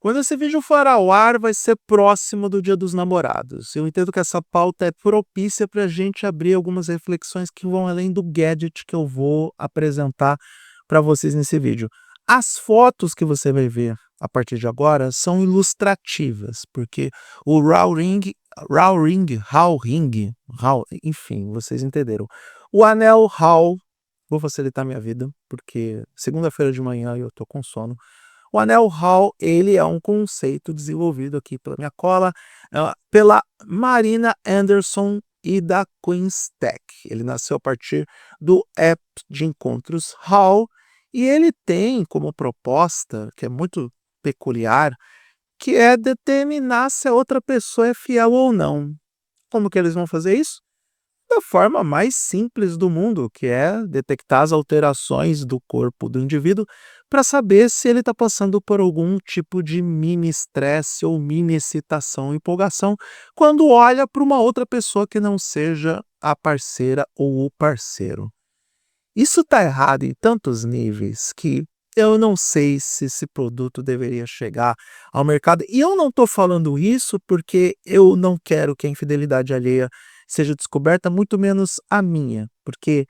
Quando esse vídeo for ao ar, vai ser próximo do Dia dos Namorados. Eu entendo que essa pauta é propícia para a gente abrir algumas reflexões que vão além do gadget que eu vou apresentar para vocês nesse vídeo. As fotos que você vai ver a partir de agora são ilustrativas, porque o enfim, vocês entenderam. O anel Hall, vou facilitar minha vida, porque segunda-feira de manhã eu tô com sono. O anel Hall, ele é um conceito desenvolvido aqui pela minha cola, pela Marina Anderson e da Queen's Tech. Ele nasceu a partir do app de encontros Hall e ele tem como proposta, que é muito peculiar, que é determinar se a outra pessoa é fiel ou não. Como que eles vão fazer isso? Da forma mais simples do mundo, que é detectar as alterações do corpo do indivíduo para saber se ele está passando por algum tipo de mini estresse ou mini excitação, empolgação, quando olha para uma outra pessoa que não seja a parceira ou o parceiro. Isso está errado em tantos níveis que eu não sei se esse produto deveria chegar ao mercado. E eu não estou falando isso porque eu não quero que a infidelidade alheia seja descoberta, muito menos a minha. Porque,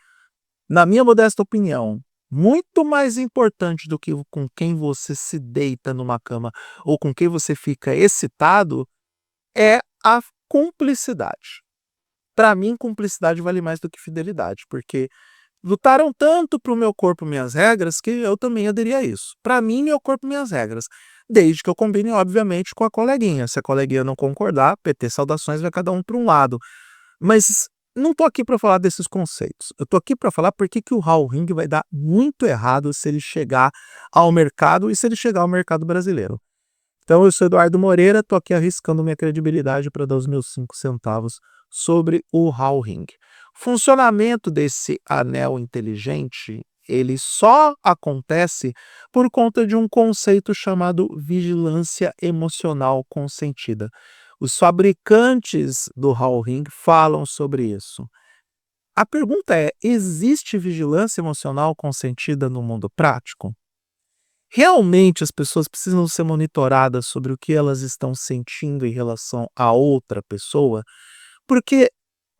na minha modesta opinião, muito mais importante do que com quem você se deita numa cama ou com quem você fica excitado é a cumplicidade. Para mim, cumplicidade vale mais do que fidelidade, porque lutaram tanto para o meu corpo, minhas regras, que eu também aderi a isso. Para mim, meu corpo, minhas regras. Desde que eu combine, obviamente, com a coleguinha. Se a coleguinha não concordar, PT saudações, vai cada um para um lado. Mas não tô aqui para falar desses conceitos. Eu tô aqui para falar por que o Hall Ring vai dar muito errado se ele chegar ao mercado e se ele chegar ao mercado brasileiro. Então, eu sou Eduardo Moreira, tô aqui arriscando minha credibilidade para dar os meus 5 centavos sobre o Hall Ring. O funcionamento desse anel inteligente, ele só acontece por conta de um conceito chamado vigilância emocional consentida. Os fabricantes do Hall Ring falam sobre isso. A pergunta é: existe vigilância emocional consentida no mundo prático? Realmente as pessoas precisam ser monitoradas sobre o que elas estão sentindo em relação a outra pessoa? Porque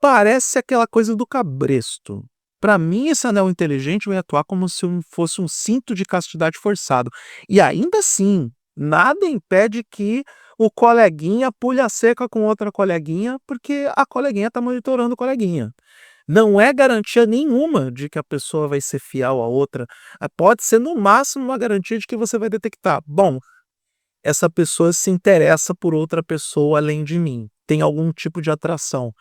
parece aquela coisa do cabresto. Para mim, esse anel inteligente vai atuar como se fosse um cinto de castidade forçado. E ainda assim, nada impede que o coleguinha pule a cerca com outra coleguinha, porque a coleguinha está monitorando o coleguinha. Não é garantia nenhuma de que a pessoa vai ser fiel à outra. Pode ser, no máximo, uma garantia de que você vai detectar: bom, essa pessoa se interessa por outra pessoa além de mim, tem algum tipo de atração.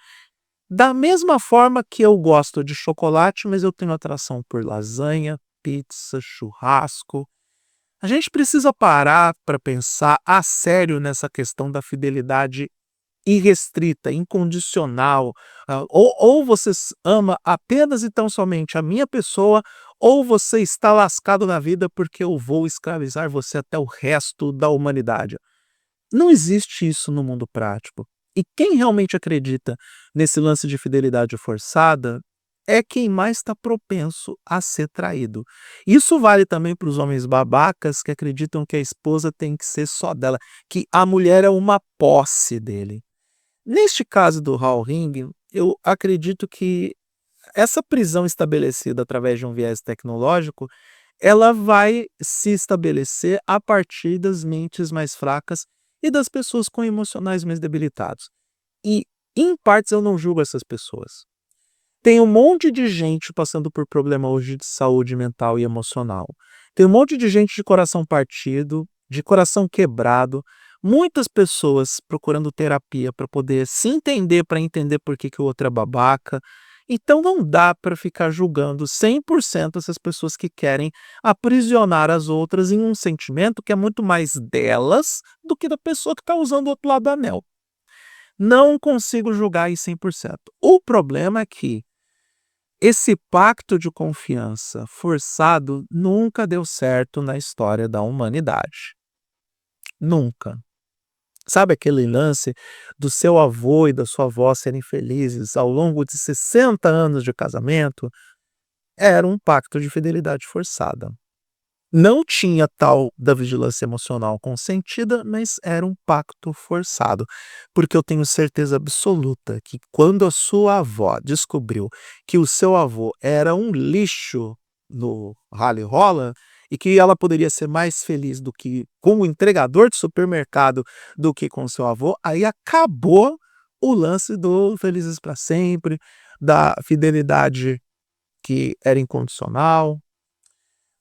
Da mesma forma que eu gosto de chocolate, mas eu tenho atração por lasanha, pizza, churrasco. A gente precisa parar para pensar a sério nessa questão da fidelidade irrestrita, incondicional. Ou você ama apenas e tão somente a minha pessoa, ou você está lascado na vida porque eu vou escravizar você até o resto da humanidade. Não existe isso no mundo prático. E quem realmente acredita nesse lance de fidelidade forçada é quem mais está propenso a ser traído. Isso vale também para os homens babacas que acreditam que a esposa tem que ser só dela, que a mulher é uma posse dele. Neste caso do Hall Ring, eu acredito que essa prisão estabelecida através de um viés tecnológico, ela vai se estabelecer a partir das mentes mais fracas e das pessoas com emocionais mais debilitados. E, em partes, eu não julgo essas pessoas. Tem um monte de gente passando por problema hoje de saúde mental e emocional. Tem um monte de gente de coração partido, de coração quebrado, muitas pessoas procurando terapia para poder se entender, para entender por que o outro é babaca. Então não dá para ficar julgando 100% essas pessoas que querem aprisionar as outras em um sentimento que é muito mais delas do que da pessoa que está usando o outro lado do anel. Não consigo julgar em 100%. O problema é que esse pacto de confiança forçado nunca deu certo na história da humanidade. Nunca. Sabe aquele lance do seu avô e da sua avó serem felizes ao longo de 60 anos de casamento? Era um pacto de fidelidade forçada. Não tinha tal da vigilância emocional consentida, mas era um pacto forçado, porque eu tenho certeza absoluta que quando a sua avó descobriu que o seu avô era um lixo no rally rola, e que ela poderia ser mais feliz do que com o entregador de supermercado do que com o seu avô, aí acabou o lance do felizes para sempre, da fidelidade que era incondicional.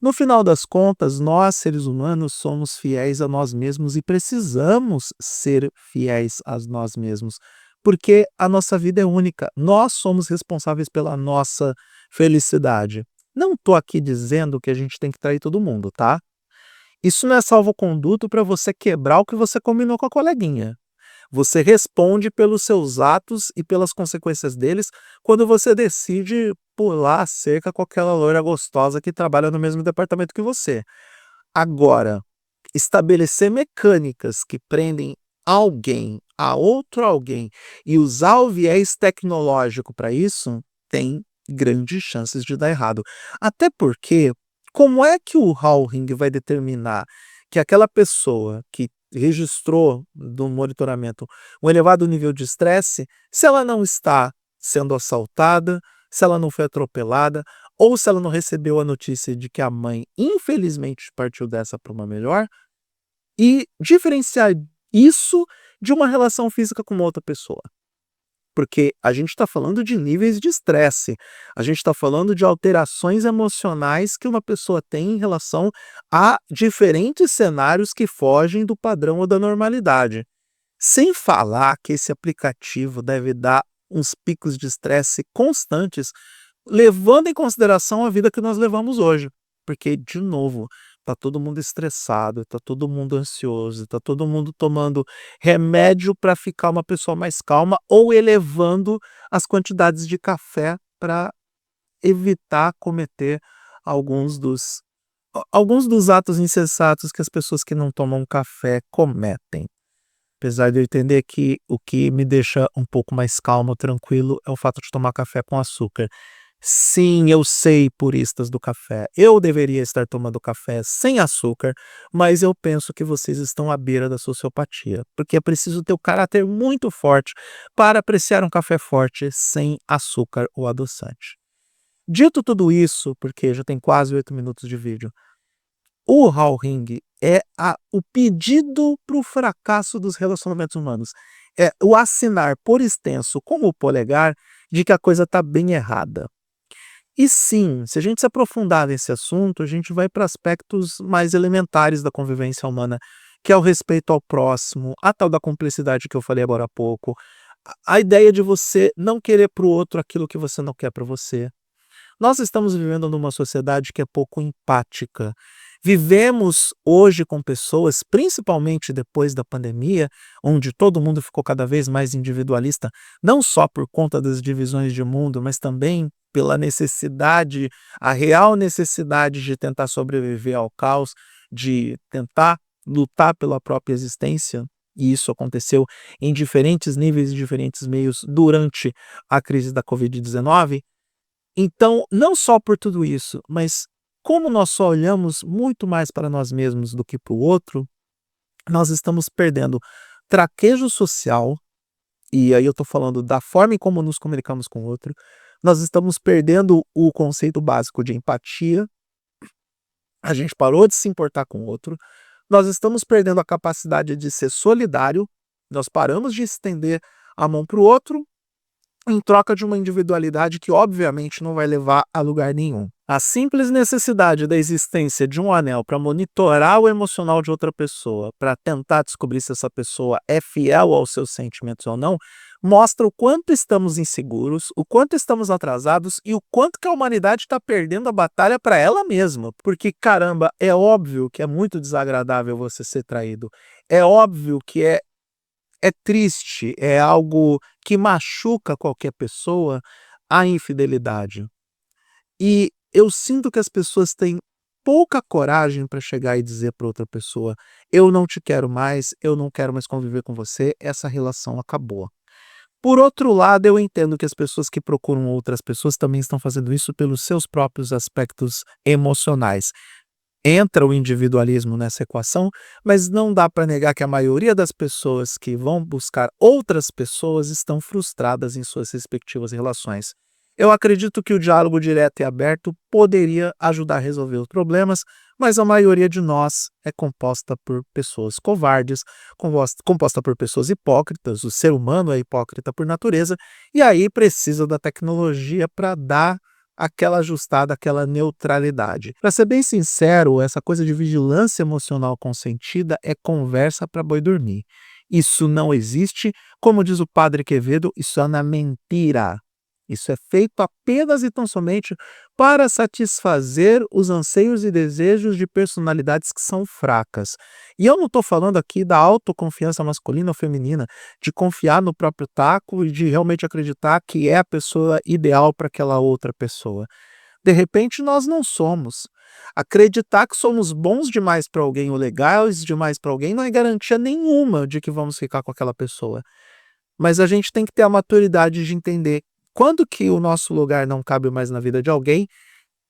No final das contas, nós, seres humanos, somos fiéis a nós mesmos e precisamos ser fiéis a nós mesmos, porque a nossa vida é única. Nós somos responsáveis pela nossa felicidade. Não estou aqui dizendo que a gente tem que trair todo mundo, tá? Isso não é salvo-conduto para você quebrar o que você combinou com a coleguinha. Você responde pelos seus atos e pelas consequências deles quando você decide pular a cerca com aquela loira gostosa que trabalha no mesmo departamento que você. Agora, estabelecer mecânicas que prendem alguém a outro alguém e usar o viés tecnológico para isso, tem grandes chances de dar errado. Até porque, como é que o Howling vai determinar que aquela pessoa que registrou no monitoramento um elevado nível de estresse, se ela não está sendo assaltada, se ela não foi atropelada, ou se ela não recebeu a notícia de que a mãe infelizmente partiu dessa para uma melhor, e diferenciar isso de uma relação física com uma outra pessoa. Porque a gente está falando de níveis de estresse, a gente está falando de alterações emocionais que uma pessoa tem em relação a diferentes cenários que fogem do padrão ou da normalidade. Sem falar que esse aplicativo deve dar uns picos de estresse constantes, levando em consideração a vida que nós levamos hoje. Porque, de novo, tá todo mundo estressado, tá todo mundo ansioso, tá todo mundo tomando remédio para ficar uma pessoa mais calma ou elevando as quantidades de café para evitar cometer alguns dos alguns dos atos insensatos que as pessoas que não tomam café cometem. Apesar de eu entender que o que me deixa um pouco mais calmo, tranquilo, é o fato de tomar café com açúcar. Sim, eu sei, puristas do café, eu deveria estar tomando café sem açúcar, mas eu penso que vocês estão à beira da sociopatia, porque é preciso ter o caráter muito forte para apreciar um café forte sem açúcar ou adoçante. Dito tudo isso, porque já tem quase 8 minutos de vídeo, o Hao-Ring é o pedido para o fracasso dos relacionamentos humanos. É o assinar por extenso, como o polegar, de que a coisa está bem errada. E sim, se a gente se aprofundar nesse assunto, a gente vai para aspectos mais elementares da convivência humana, que é o respeito ao próximo, a tal da cumplicidade que eu falei agora há pouco, a ideia de você não querer para o outro aquilo que você não quer para você. Nós estamos vivendo numa sociedade que é pouco empática. Vivemos hoje com pessoas, principalmente depois da pandemia, onde todo mundo ficou cada vez mais individualista, não só por conta das divisões de mundo, mas também pela necessidade, a real necessidade de tentar sobreviver ao caos, de tentar lutar pela própria existência. E isso aconteceu em diferentes níveis e diferentes meios durante a crise da Covid-19. Então, não só por tudo isso, mas como nós só olhamos muito mais para nós mesmos do que para o outro, nós estamos perdendo traquejo social, e aí eu estou falando da forma em como nos comunicamos com o outro, nós estamos perdendo o conceito básico de empatia, a gente parou de se importar com o outro, nós estamos perdendo a capacidade de ser solidário, nós paramos de estender a mão para o outro em troca de uma individualidade que obviamente não vai levar a lugar nenhum. A simples necessidade da existência de um anel para monitorar o emocional de outra pessoa, para tentar descobrir se essa pessoa é fiel aos seus sentimentos ou não, mostra o quanto estamos inseguros, o quanto estamos atrasados e o quanto que a humanidade está perdendo a batalha para ela mesma. Porque, caramba, é óbvio que é muito desagradável você ser traído. É óbvio que é triste, é algo que machuca qualquer pessoa, a infidelidade. E eu sinto que as pessoas têm pouca coragem para chegar e dizer para outra pessoa: "Eu não te quero mais, eu não quero mais conviver com você, essa relação acabou". Por outro lado, eu entendo que as pessoas que procuram outras pessoas também estão fazendo isso pelos seus próprios aspectos emocionais. Entra o individualismo nessa equação, mas não dá para negar que a maioria das pessoas que vão buscar outras pessoas estão frustradas em suas respectivas relações. Eu acredito que o diálogo direto e aberto poderia ajudar a resolver os problemas, mas a maioria de nós é composta por pessoas covardes, composta por pessoas hipócritas. O ser humano é hipócrita por natureza, e aí precisa da tecnologia para dar aquela ajustada, aquela neutralidade. Para ser bem sincero, essa coisa de vigilância emocional consentida é conversa para boi dormir. Isso não existe, como diz o padre Quevedo, isso é uma mentira. Isso é feito apenas e tão somente para satisfazer os anseios e desejos de personalidades que são fracas. E eu não estou falando aqui da autoconfiança masculina ou feminina, de confiar no próprio taco e de realmente acreditar que é a pessoa ideal para aquela outra pessoa. De repente, nós não somos. Acreditar que somos bons demais para alguém ou legais demais para alguém não é garantia nenhuma de que vamos ficar com aquela pessoa. Mas a gente tem que ter a maturidade de entender quando que o nosso lugar não cabe mais na vida de alguém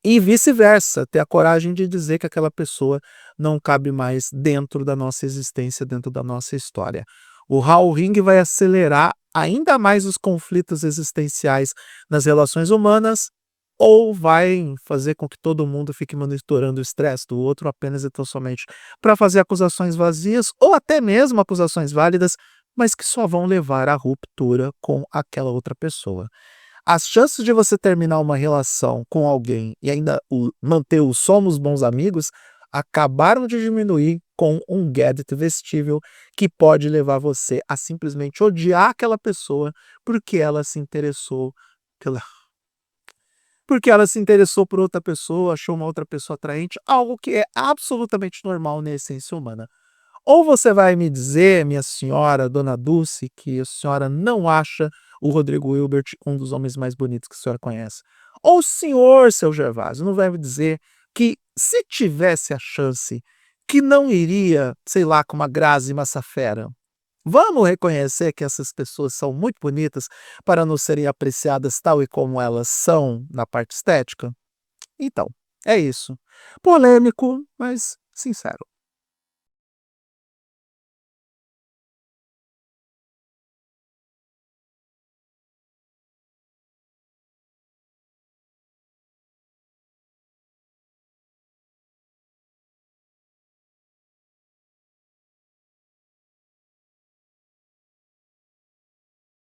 e vice-versa, ter a coragem de dizer que aquela pessoa não cabe mais dentro da nossa existência, dentro da nossa história. O Raul Ring vai acelerar ainda mais os conflitos existenciais nas relações humanas ou vai fazer com que todo mundo fique monitorando o estresse do outro apenas e tão somente para fazer acusações vazias ou até mesmo acusações válidas, mas que só vão levar à ruptura com aquela outra pessoa. As chances de você terminar uma relação com alguém e ainda manter o somos bons amigos acabaram de diminuir com um gadget vestível que pode levar você a simplesmente odiar aquela pessoa porque ela se interessou pela porque ela se interessou por outra pessoa, achou uma outra pessoa atraente, algo que é absolutamente normal na essência humana. Ou você vai me dizer, minha senhora, dona Dulce, que a senhora não acha o Rodrigo Hilbert um dos homens mais bonitos que a senhora conhece. Ou o senhor, seu Gervásio, não vai me dizer que se tivesse a chance, que não iria, sei lá, com uma Grazi Massafera. Vamos reconhecer que essas pessoas são muito bonitas para não serem apreciadas tal e como elas são na parte estética? Então, é isso. Polêmico, mas sincero.